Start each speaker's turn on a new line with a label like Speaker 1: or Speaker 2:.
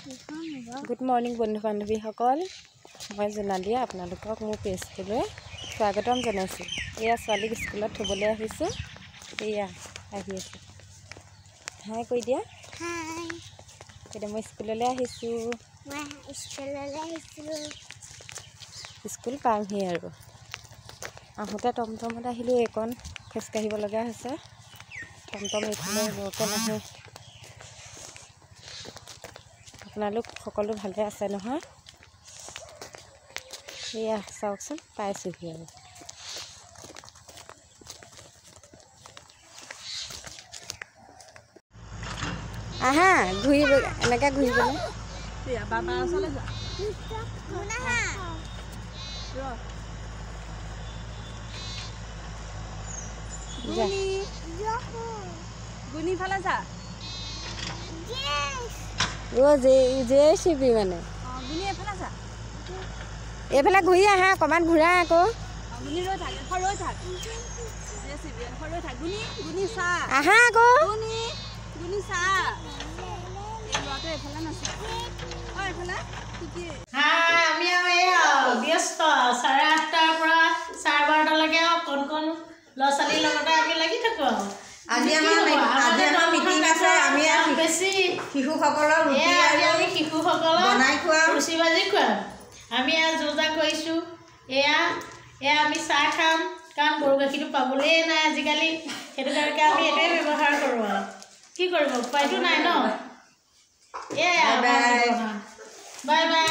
Speaker 1: Good morning बंधु बान्धवीসকল मैं जोनाली आपनालोকক मोर पेजटोলৈ स्वागतम जनाइছোঁ। एया ছোৱালীক स्कुলত থবলৈ আহিছোঁ। एया আহি আছে হাই কৈ দিয়া।
Speaker 2: हाय
Speaker 1: এতিয়া মই স্কুললৈ আহিছোঁ।
Speaker 2: मैं स्कुलলৈ আহিছোঁ।
Speaker 1: স্কুল পামহি আৰু আহোঁতে টমটমত আহিলোঁ। এইকণ খোজকাঢ়িব লগা হৈছে। টমটম এইফালে বৰকৈ নাহে। আপোনালোক সকলো ভালে আছে নহয়? এয়া চাওকচোন পাইছোঁহি আৰু আহা ঘূৰিব এনেকৈ ঘূৰিবলৈ
Speaker 3: বাবা ওচৰলৈ যোৱা গুণি ফালে যা
Speaker 1: JCB মানে
Speaker 3: গুণি এফালে যা
Speaker 1: এইফালে ঘূৰি আহা অকণমান ঘূৰা আকৌ
Speaker 3: গুণি ৰৈ থাক ৰৈ থাক JCB ৰৈ থাক গুণি গুণি চা
Speaker 1: আহা আকৌ
Speaker 3: গুণি গুণি চা এই ল'ৰাটো এইফালে নাচে অ এইফালে কি
Speaker 4: আমি ব্যস্ত 8:30টাৰ পৰা 12:30লৈকে কোন কোন ল'ৰা ছোৱালীৰ লগতে আমি লাগি থাকোঁ।
Speaker 5: আজি আমাৰ মিটিং আছে। আমি
Speaker 4: বেছি
Speaker 5: শিশুসকলক
Speaker 4: আমি শিশুসকলক
Speaker 5: বনাই খুৱাম,
Speaker 4: ৰুচি ভাজি খুৱাম। আমি যোজা কৰিছোঁ। এয়া আমি চাহ খাম, কাৰণ গৰু গাখীৰটো পাবলেই নাই আজিকালি। সেইটো কাৰণে আমি এইটোৱে ব্যৱহাৰ কৰোঁ আৰু কি কৰিব উপায়টো নাই ন। Bye bye.
Speaker 1: বাই